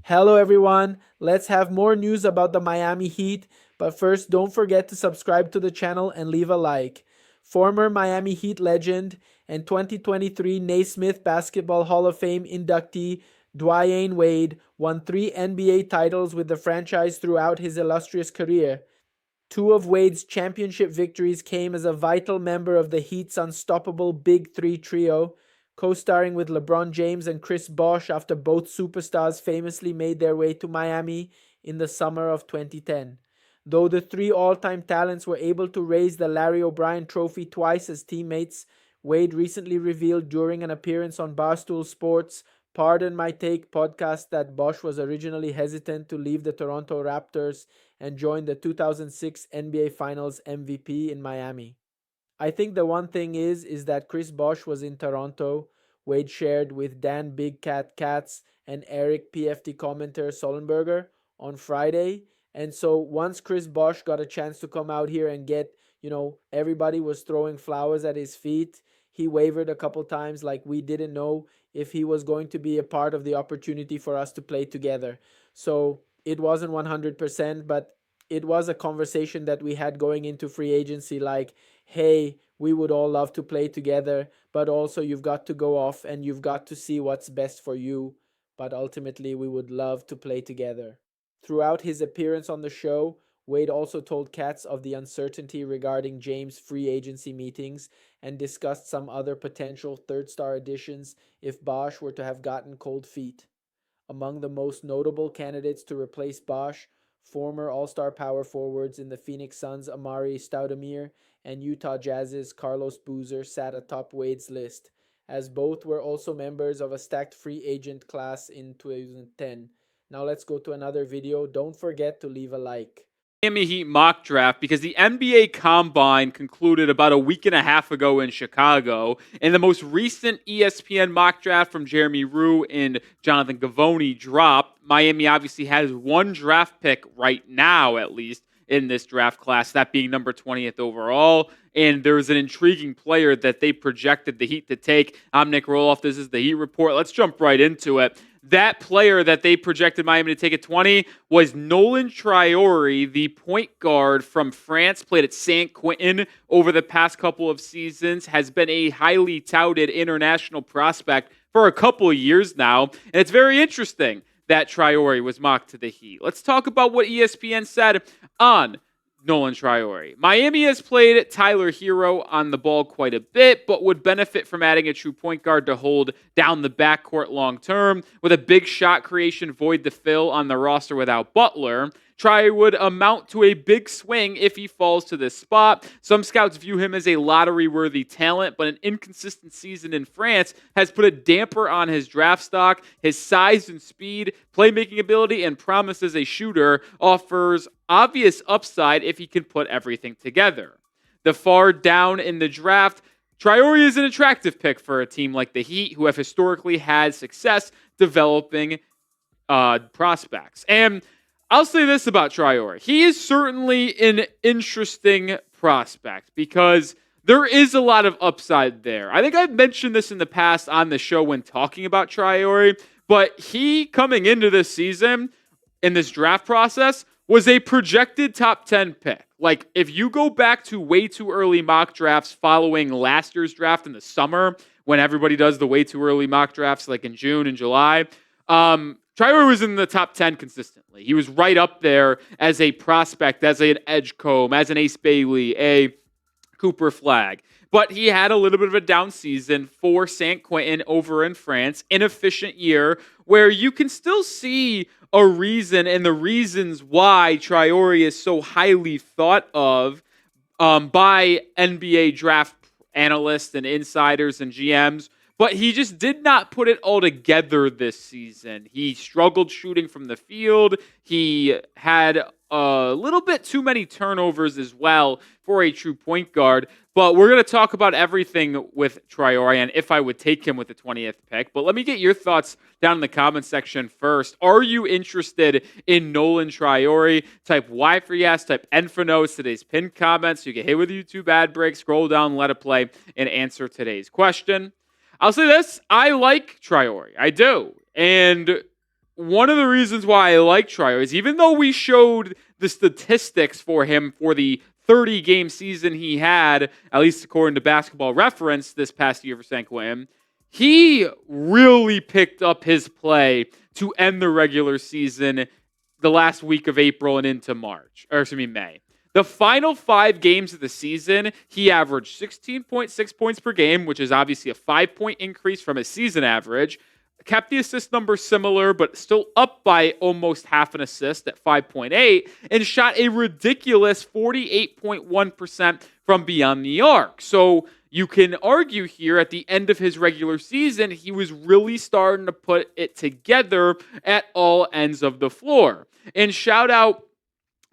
Hello, everyone. Let's have more news about the Miami Heat. But first, don't forget to subscribe to the channel and leave a like. Former Miami Heat legend and 2023 Naismith Basketball Hall of Fame inductee Dwane Wade won 3 NBA titles with the franchise throughout his illustrious career. Two of Wade's championship victories came as a vital member of the Heat's unstoppable Big Three trio, co-starring with LeBron James and Chris Bosch after both superstars famously made their way to Miami in the summer of 2010. Though the three all-time talents were able to raise the Larry O'Brien Trophy twice as teammates, Wade recently revealed during an appearance on Barstool Sports' Pardon My Take podcast that Bosch was originally hesitant to leave the Toronto Raptors and join the 2006 NBA Finals MVP in Miami. I think the one thing is that Chris Bosch was in Toronto. Wade shared with Dan Big Cat Katz and Eric PFT commentator Sollenberger on Friday. And so once Chris Bosch got a chance to come out here and get, everybody was throwing flowers at his feet. He wavered a couple times, like we didn't know if he was going to be a part of the opportunity for us to play together. So it wasn't 100%, but it was a conversation that we had going into free agency, like, hey, we would all love to play together, but also you've got to go off and you've got to see what's best for you. But ultimately, we would love to play together. Throughout his appearance on the show, Wade also told Katz of the uncertainty regarding James' free agency meetings and discussed some other potential third-star additions if Bosch were to have gotten cold feet. Among the most notable candidates to replace Bosch, former All-Star power forwards in the Phoenix Suns' Amari Stoudemire and Utah Jazz's Carlos Boozer sat atop Wade's list, as both were also members of a stacked free agent class in 2010. Now let's go to another video. Don't forget to leave a like. Miami Heat mock draft because the NBA Combine concluded about a week and a half ago in Chicago, and the most recent ESPN mock draft from Jeremy Rue and Jonathan Gavoni dropped. Miami obviously has one draft pick right now, at least, in this draft class, that being number 20th overall. And there's an intriguing player that they projected the Heat to take. I'm Nick Roloff. This is the Heat Report. Let's jump right into it. That player that they projected Miami to take at 20 was Nolan Traore, the point guard from France, played at St. Quentin over the past couple of seasons, has been a highly touted international prospect for a couple of years now. And it's very interesting that Traore was mocked to the Heat. Let's talk about what ESPN said on Nolan Traore. Miami has played Tyler Hero on the ball quite a bit, but would benefit from adding a true point guard to hold down the backcourt long term. With a big shot creation void to fill on the roster without Butler, Traore would amount to a big swing if he falls to this spot. Some scouts view him as a lottery-worthy talent, but an inconsistent season in France has put a damper on his draft stock. His size and speed, playmaking ability, and promise as a shooter offers obvious upside if he can put everything together. The far down in the draft, Traore is an attractive pick for a team like the Heat, who have historically had success developing prospects. And I'll say this about Traore. He is certainly an interesting prospect because there is a lot of upside there. I think I've mentioned this in the past on the show when talking about Traore, but he coming into this season in this draft process was a projected top 10 pick. Like, if you go back to way too early mock drafts following last year's draft in the summer, when everybody does the way too early mock drafts, like in June and July, Traore was in the top 10 consistently. He was right up there as a prospect, as an Edgecombe, as an Ace Bailey, a Cooper Flag. But he had a little bit of a down season for St. Quentin over in France, inefficient year, where you can still see a reason and the reasons why Traore is so highly thought of by NBA draft analysts and insiders and GMs. But he just did not put it all together this season. He struggled shooting from the field. He had a little bit too many turnovers as well for a true point guard. But we're going to talk about everything with Traore and if I would take him with the 20th pick. But let me get your thoughts down in the comment section first. Are you interested in Nolan Traore? Type Y for yes, type N for no. It's today's pinned comments. You can hit with YouTube ad break, scroll down, let it play, and answer today's question. I'll say this, I like Traore. I do. And one of the reasons why I like Trier is even though we showed the statistics for him for the 30-game season he had, at least according to Basketball Reference this past year for San Quentin, he really picked up his play to end the regular season the last week of April and into May. The final 5 games of the season, he averaged 16.6 points per game, which is obviously a 5-point increase from his season average. Kept the assist number similar, but still up by almost half an assist at 5.8, and shot a ridiculous 48.1% from beyond the arc. So you can argue here at the end of his regular season, he was really starting to put it together at all ends of the floor. And shout out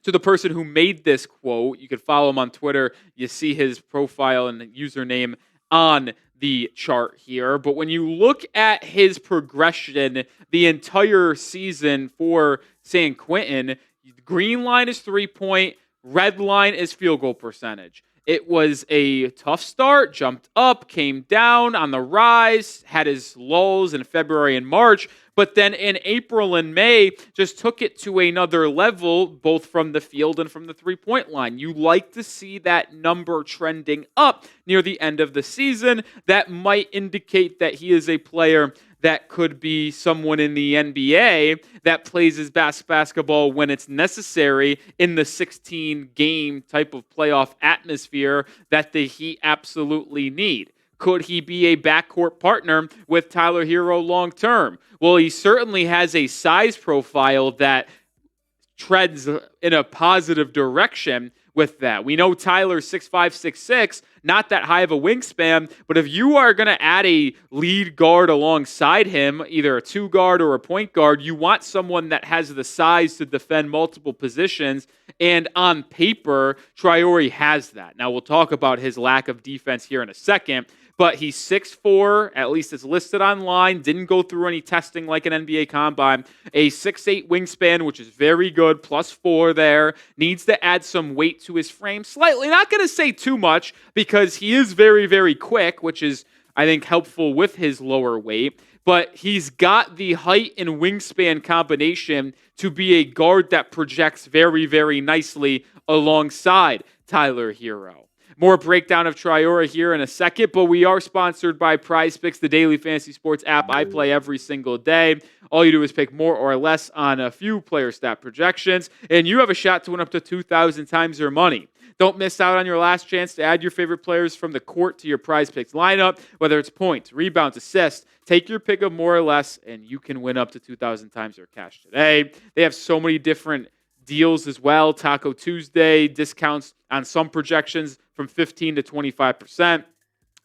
to the person who made this quote. You can follow him on Twitter. You see his profile and username on the chart here. But when you look at his progression the entire season for San Quentin, the green line is 3-point, red line is field goal percentage. It was a tough start, jumped up, came down on the rise, had his lulls in February and March, but then in April and May, just took it to another level, both from the field and from the three-point line. You like to see that number trending up near the end of the season. That might indicate that he is a player that could be someone in the NBA that plays his best basketball when it's necessary in the 16-game type of playoff atmosphere that the Heat absolutely need. Could he be a backcourt partner with Tyler Hero long term? Well, he certainly has a size profile that treads in a positive direction with that. We know Tyler's 6'5", 6'6", not that high of a wingspan, but if you are going to add a lead guard alongside him, either a 2 guard or a point guard, you want someone that has the size to defend multiple positions, and on paper, Traore has that. Now, we'll talk about his lack of defense here in a second, but he's 6'4", at least it's listed online, didn't go through any testing like an NBA Combine, a 6'8" wingspan, which is very good, +4 there, needs to add some weight to his frame, slightly, not going to say too much, because he is very, very quick, which is, I think, helpful with his lower weight, but he's got the height and wingspan combination to be a guard that projects very, very nicely alongside Tyler Hero. More breakdown of Traore here in a second, but we are sponsored by PrizePicks, the daily fantasy sports app I play every single day. All you do is pick more or less on a few player stat projections, and you have a shot to win up to 2,000 times your money. Don't miss out on your last chance to add your favorite players from the court to your PrizePicks lineup, whether it's points, rebounds, assists. Take your pick of more or less, and you can win up to 2,000 times your cash today. They have so many different deals as well. Taco Tuesday, discounts on some projections from 15 to 25%.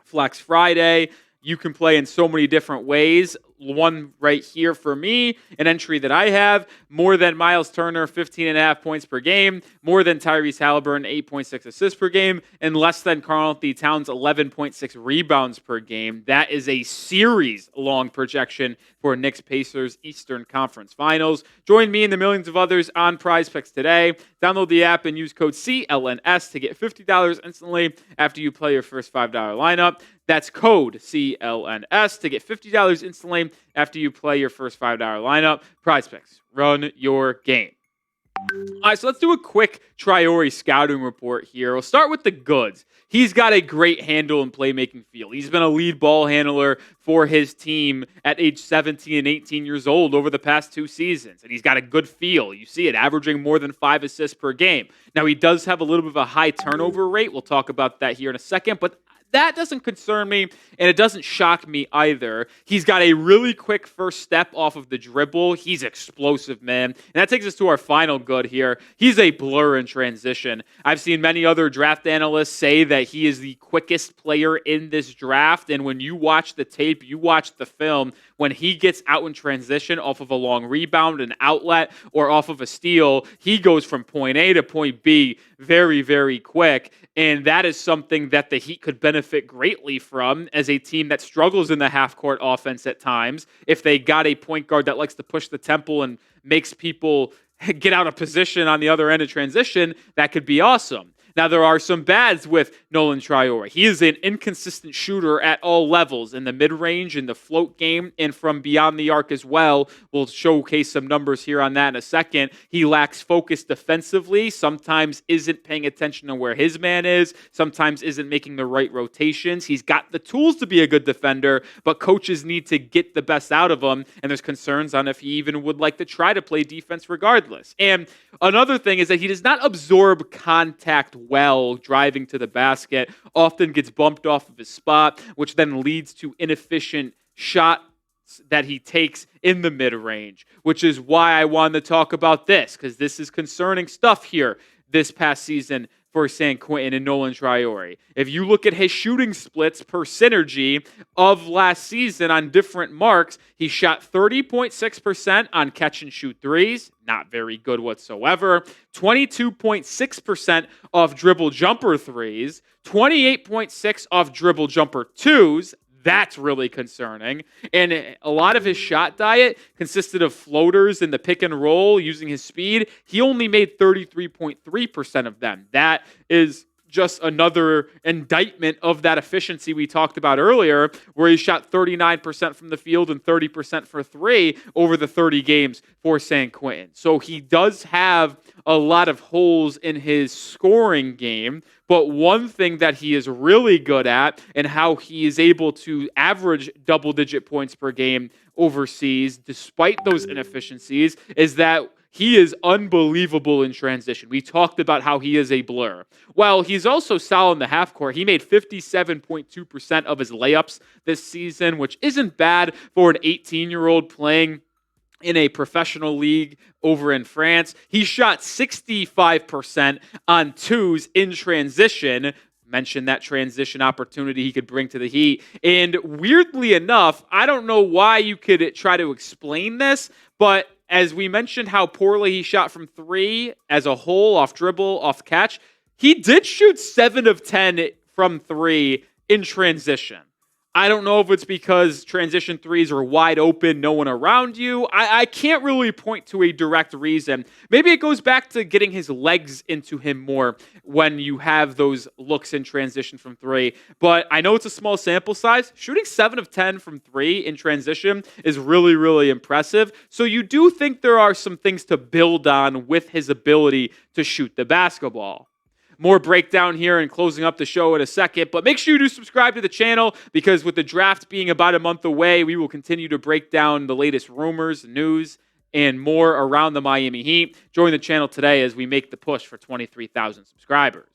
Flex Friday, you can play in so many different ways. One right here for me, an entry that I have, more than Miles Turner, 15.5 points per game, more than Tyrese Halliburton, 8.6 assists per game, and less than Karl-Anthony Towns, 11.6 rebounds per game. That is a series-long projection for Knicks Pacers Eastern Conference Finals. Join me and the millions of others on PrizePicks today. Download the app and use code CLNS to get $50 instantly after you play your first $5 lineup. That's code CLNS to get $50 instantly after you play your first $5 lineup. PrizePicks, run your game. All right, so let's do a quick Traore scouting report here. We'll start with the goods. He's got a great handle and playmaking feel. He's been a lead ball handler for his team at age 17 and 18 years old over the past 2 seasons, and he's got a good feel. You see it, averaging more than 5 assists per game. Now, he does have a little bit of a high turnover rate. We'll talk about that here in a second, but that doesn't concern me, and it doesn't shock me either. He's got a really quick first step off of the dribble. He's explosive, man. And that takes us to our final good here. He's a blur in transition. I've seen many other draft analysts say that he is the quickest player in this draft, and when you watch the tape, you watch the film, when he gets out in transition off of a long rebound, an outlet, or off of a steal, he goes from point A to point B very, very quick. And that is something that the Heat could benefit greatly from as a team that struggles in the half-court offense at times. If they got a point guard that likes to push the temple and makes people get out of position on the other end of transition, that could be awesome. Now, there are some bads with Nolan Traore. He is an inconsistent shooter at all levels, in the mid-range, in the float game, and from beyond the arc as well. We'll showcase some numbers here on that in a second. He lacks focus defensively, sometimes isn't paying attention to where his man is, sometimes isn't making the right rotations. He's got the tools to be a good defender, but coaches need to get the best out of him, and there's concerns on if he even would like to try to play defense regardless. And another thing is that he does not absorb contact well driving to the basket, often gets bumped off of his spot, which then leads to inefficient shots that he takes in the mid-range, which is why I wanted to talk about this, because this is concerning stuff here this past season for San Quentin and Nolan Traore. If you look at his shooting splits per synergy of last season on different marks, he shot 30.6% on catch and shoot threes, not very good whatsoever, 22.6% off dribble jumper threes, 28.6% off dribble jumper twos. That's really concerning. And a lot of his shot diet consisted of floaters in the pick and roll using his speed. He only made 33.3% of them. That is just another indictment of that efficiency we talked about earlier, where he shot 39% from the field and 30% for three over the 30 games for San Quentin. So he does have a lot of holes in his scoring game, but one thing that he is really good at and how he is able to average double-digit points per game overseas, despite those inefficiencies, is that he is unbelievable in transition. We talked about how he is a blur. Well, he's also solid in the half court. He made 57.2% of his layups this season, which isn't bad for an 18-year-old playing in a professional league over in France. He shot 65% on twos in transition. Mentioned that transition opportunity he could bring to the Heat. And weirdly enough, I don't know why you could try to explain this, but as we mentioned how poorly he shot from three as a whole, off dribble, off catch, he did shoot 7 of 10 from three in transition. I don't know if it's because transition threes are wide open, no one around you. I can't really point to a direct reason. Maybe it goes back to getting his legs into him more when you have those looks in transition from three. But I know it's a small sample size. Shooting 7 of 10 from three in transition is really, really impressive. So you do think there are some things to build on with his ability to shoot the basketball. More breakdown here and closing up the show in a second, but make sure you do subscribe to the channel, because with the draft being about a month away, we will continue to break down the latest rumors, news, and more around the Miami Heat. Join the channel today as we make the push for 23,000 subscribers.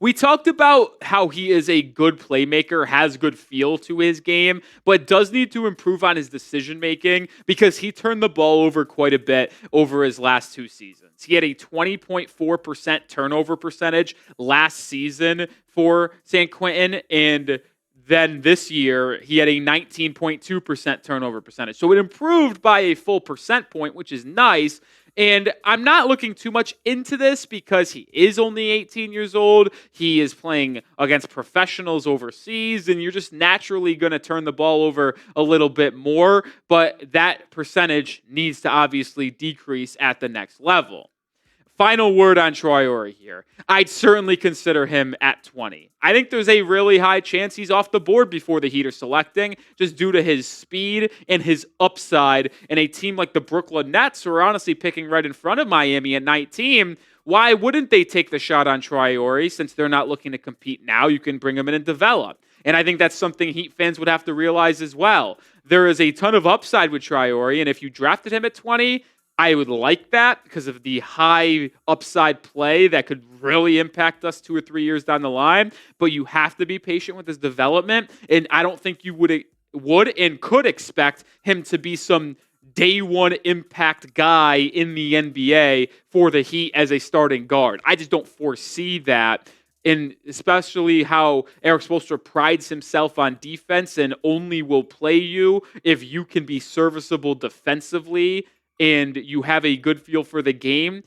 We talked about how he is a good playmaker, has good feel to his game, but does need to improve on his decision-making because he turned the ball over quite a bit over his last 2 seasons. He had a 20.4% turnover percentage last season for San Quentin, and then this year he had a 19.2% turnover percentage. So it improved by a full percent point, which is nice. And I'm not looking too much into this because he is only 18 years old. He is playing against professionals overseas, and you're just naturally going to turn the ball over a little bit more. But that percentage needs to obviously decrease at the next level. Final word on Traore here. I'd certainly consider him at 20. I think there's a really high chance he's off the board before the Heat are selecting, just due to his speed and his upside. And a team like the Brooklyn Nets, who are honestly picking right in front of Miami at 19, why wouldn't they take the shot on Traore since they're not looking to compete now? You can bring him in and develop. And I think that's something Heat fans would have to realize as well. There is a ton of upside with Traore, and if you drafted him at 20, I would like that because of the high upside play that could really impact us 2 or 3 years down the line. But you have to be patient with his development. And I don't think you would and could expect him to be some day one impact guy in the NBA for the Heat as a starting guard. I just don't foresee that. And especially how Eric Spoelstra prides himself on defense and only will play you if you can be serviceable defensively and you have a good feel for the game.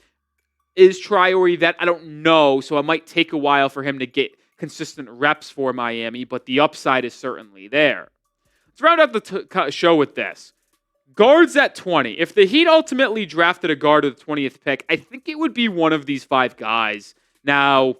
Is Traore that? I don't know, so it might take a while for him to get consistent reps for Miami, but the upside is certainly there. Let's round out the show with this. Guards at 20. If the Heat ultimately drafted a guard with the 20th pick, I think it would be one of these 5 guys. Now,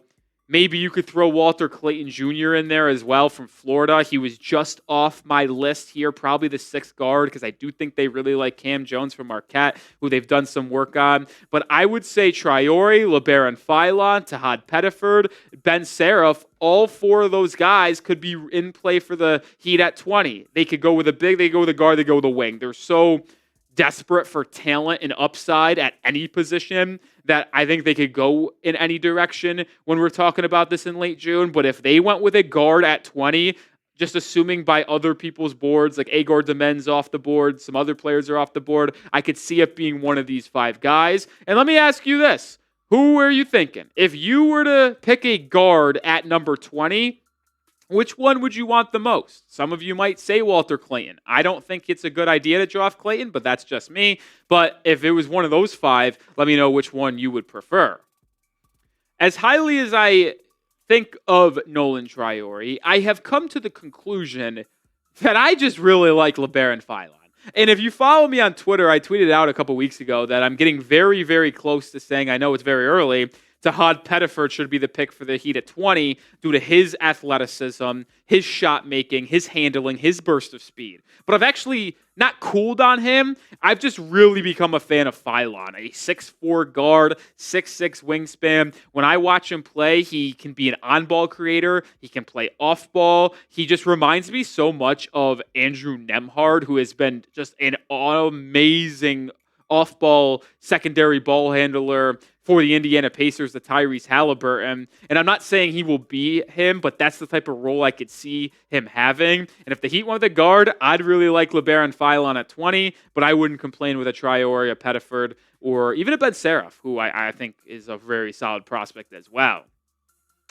maybe you could throw Walter Clayton Jr. in there as well from Florida. He was just off my list here, probably the sixth guard, because I do think they really like Cam Jones from Marquette, who they've done some work on. But I would say Traore, LeBaron Philon, Tahad Pettiford, Ben Seraph, all four of those guys could be in play for the Heat at 20. They could go with a big, they go with a guard, they go with a wing. They're so desperate for talent and upside at any position that I think they could go in any direction when we're talking about this in late June. But if they went with a guard at 20, just assuming by other people's boards, like Agor Demen's off the board, some other players are off the board, I could see it being one of these five guys. And let me ask you this. Who are you thinking? If you were to pick a guard at number 20, which one would you want the most? Some of you might say Walter Clayton. I don't think it's a good idea to draft Clayton, but that's just me. But if it was one of those five, let me know which one you would prefer. As highly as I think of Nolan Traore, I have come to the conclusion that I just really like LeBaron Philon. And if you follow me on Twitter, I tweeted out a couple weeks ago that I'm getting very, very close to saying, I know it's very early, Tahad Pettiford should be the pick for the Heat at 20 due to his athleticism, his shot making, his handling, his burst of speed. But I've actually not cooled on him. I've just really become a fan of Philon, a 6'4 guard, 6'6 wingspan. When I watch him play, he can be an on-ball creator. He can play off-ball. He just reminds me so much of Andrew Nembhard, who has been just an amazing off-ball secondary ball handler for the Indiana Pacers, the Tyrese Halliburton. And I'm not saying he will be him, but that's the type of role I could see him having. And if the Heat wanted a guard, I'd really like LeBaron Philon at 20, but I wouldn't complain with a Traore, a Pettiford, or even a Ben Seraph, who I think is a very solid prospect as well.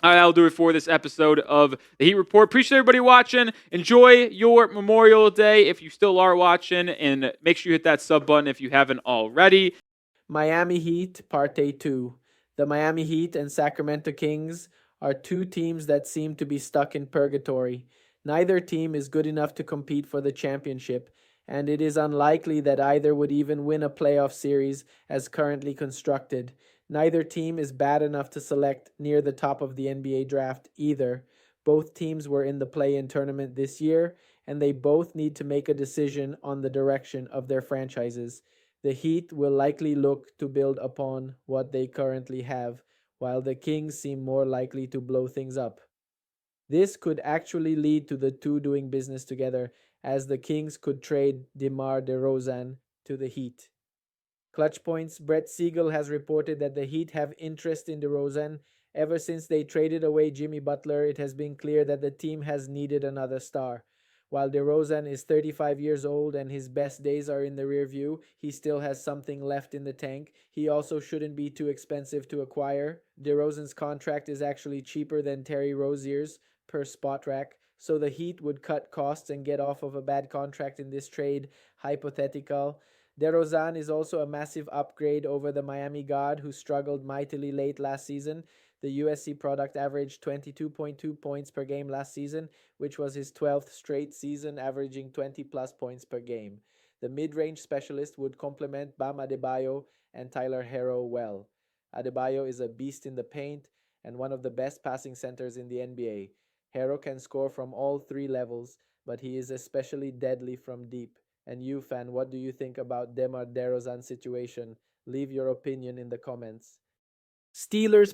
All right, that'll do it for this episode of the Heat Report. Appreciate everybody watching. Enjoy your Memorial Day if you still are watching, and make sure you hit that sub button if you haven't already. Miami Heat, Parte 2. The Miami Heat and Sacramento Kings are two teams that seem to be stuck in purgatory. Neither team is good enough to compete for the championship, and it is unlikely that either would even win a playoff series as currently constructed. Neither team is bad enough to select near the top of the NBA draft either. Both teams were in the play-in tournament this year, and they both need to make a decision on the direction of their franchises. The Heat will likely look to build upon what they currently have, while the Kings seem more likely to blow things up. This could actually lead to the two doing business together, as the Kings could trade Demar Derozan to the Heat. Clutch Points, Brett Siegel has reported that the Heat have interest in DeRozan. Ever since they traded away Jimmy Butler, it has been clear that the team has needed another star. While DeRozan is 35 years old and his best days are in the rear view, he still has something left in the tank. He also shouldn't be too expensive to acquire. DeRozan's contract is actually cheaper than Terry Rozier's per Spotrac, so the Heat would cut costs and get off of a bad contract in this trade. Hypothetical. DeRozan is also a massive upgrade over the Miami God, who struggled mightily late last season. The USC product averaged 22.2 points per game last season, which was his 12th straight season, averaging 20-plus points per game. The mid-range specialist would complement Bam Adebayo and Tyler Herro well. Adebayo is a beast in the paint and one of the best passing centers in the NBA. Herro can score from all three levels, but he is especially deadly from deep. And you, fan, what do you think about Demar Derozan's situation? Leave your opinion in the comments. Steelers